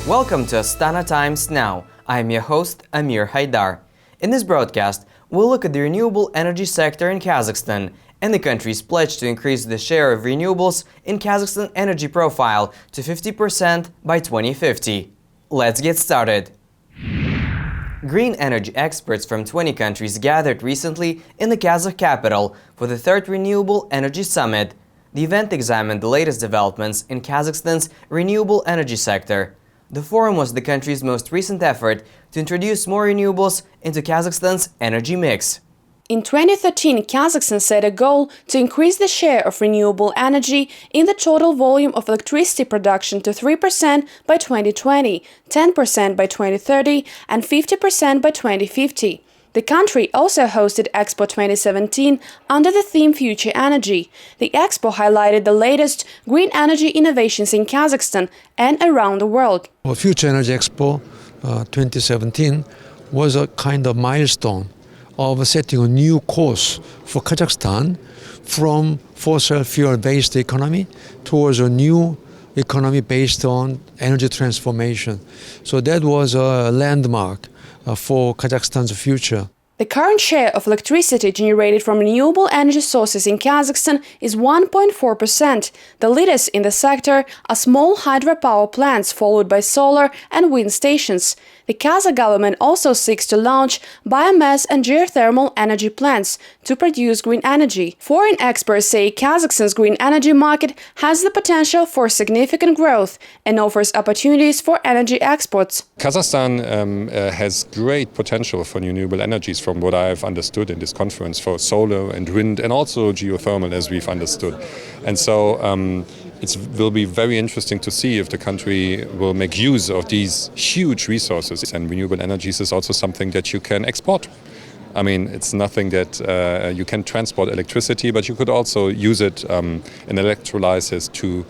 Welcome to Astana Times Now. I am your host, Amir Haidar. In this broadcast, we'll look at the renewable energy sector in Kazakhstan and the country's pledge to increase the share of renewables in Kazakhstan energy profile to 50% by 2050. Let's get started. Green energy experts from 20 countries gathered recently in the Kazakh capital for the third Renewable Energy Summit. The event examined the latest developments in Kazakhstan's renewable energy sector. The forum was the country's most recent effort to introduce more renewables into Kazakhstan's energy mix. In 2013, Kazakhstan set a goal to increase the share of renewable energy in the total volume of electricity production to 3% by 2020, 10% by 2030, and 50% by 2050. The country also hosted Expo 2017 under the theme Future Energy. The expo highlighted the latest green energy innovations in Kazakhstan and around the world. Future Energy Expo 2017 was a kind of milestone of setting a new course for Kazakhstan from fossil fuel-based economy towards a new economy based on energy transformation. So that was a landmark for Kazakhstan's future. The current share of electricity generated from renewable energy sources in Kazakhstan is 1.4%. The leaders in the sector are small hydropower plants, followed by solar and wind stations. The Kazakh government also seeks to launch biomass and geothermal energy plants to produce green energy. Foreign experts say Kazakhstan's green energy market has the potential for significant growth and offers opportunities for energy exports. Kazakhstan has great potential for renewable energies, from what I've understood in this conference, for solar and wind and also geothermal, as we've understood. And so it will be very interesting to see if the country will make use of these huge resources. And renewable energies is also something that you can export. I mean, it's nothing that you can transport electricity, but you could also use it in electrolysis you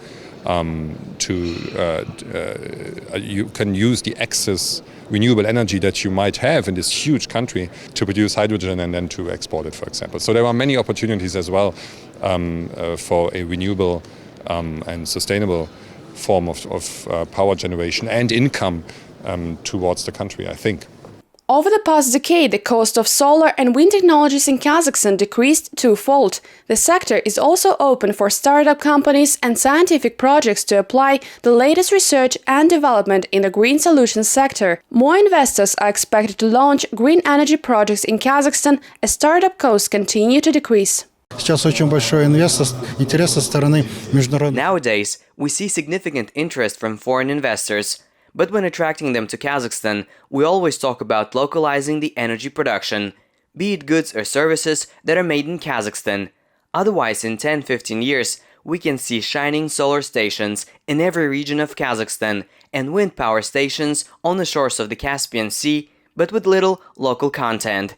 can use the excess renewable energy that you might have in this huge country to produce hydrogen and then to export it, for example. So there are many opportunities as well for a renewable and sustainable form of power generation and income towards the country, I think. Over the past decade, the cost of solar and wind technologies in Kazakhstan decreased twofold. The sector is also open for startup companies and scientific projects to apply the latest research and development in the green solutions sector. More investors are expected to launch green energy projects in Kazakhstan as startup costs continue to decrease. Nowadays, we see significant interest from foreign investors. But when attracting them to Kazakhstan, we always talk about localizing the energy production, be it goods or services that are made in Kazakhstan. Otherwise, in 10-15 years, we can see shining solar stations in every region of Kazakhstan and wind power stations on the shores of the Caspian Sea, but with little local content.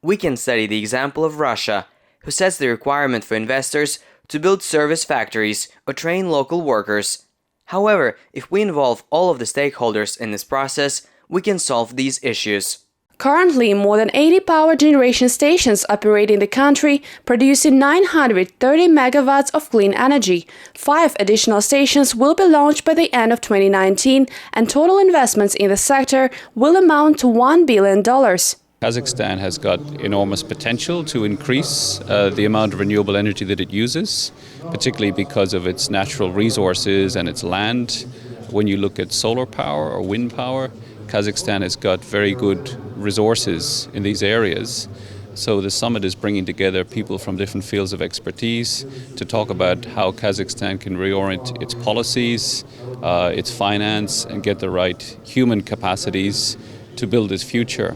We can study the example of Russia, who sets the requirement for investors to build service factories or train local workers. However, if we involve all of the stakeholders in this process, we can solve these issues. Currently, more than 80 power generation stations operate in the country, producing 930 megawatts of clean energy. 5 additional stations will be launched by the end of 2019, and total investments in the sector will amount to $1 billion. Kazakhstan has got enormous potential to increase the amount of renewable energy that it uses, particularly because of its natural resources and its land. When you look at solar power or wind power, Kazakhstan has got very good resources in these areas. So the summit is bringing together people from different fields of expertise to talk about how Kazakhstan can reorient its policies, its finance, and get the right human capacities to build its future.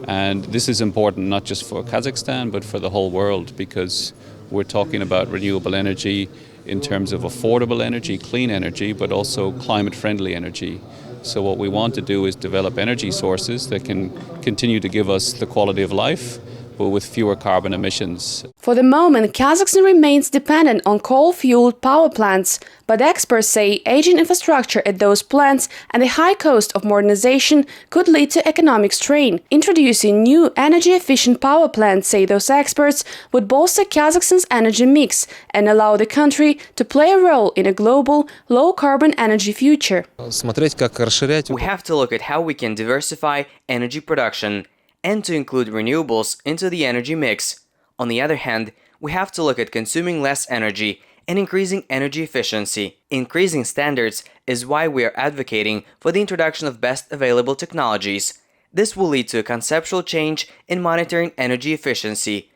And this is important not just for Kazakhstan, but for the whole world, because we're talking about renewable energy in terms of affordable energy, clean energy, but also climate-friendly energy. So what we want to do is develop energy sources that can continue to give us the quality of life, but with fewer carbon emissions. For the moment, Kazakhstan remains dependent on coal-fueled power plants, but experts say aging infrastructure at those plants and the high cost of modernization could lead to economic strain. Introducing new energy-efficient power plants, say those experts, would bolster Kazakhstan's energy mix and allow the country to play a role in a global, low-carbon energy future. We have to look at how we can diversify energy production and to include renewables into the energy mix. On the other hand, we have to look at consuming less energy and increasing energy efficiency. Increasing standards is why we are advocating for the introduction of best available technologies. This will lead to a conceptual change in monitoring energy efficiency.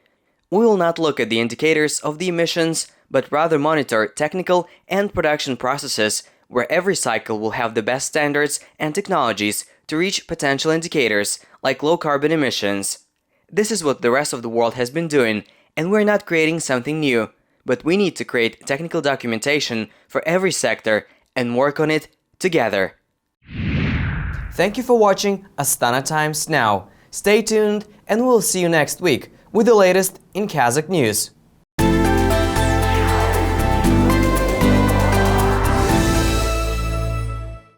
We will not look at the indicators of the emissions, but rather monitor technical and production processes where every cycle will have the best standards and technologies to reach potential indicators like low carbon emissions. This is what the rest of the world has been doing, and we're not creating something new, but we need to create technical documentation for every sector and work on it together. Thank you for watching Astana Times Now. Stay tuned and we'll see you next week with the latest in Kazakh news.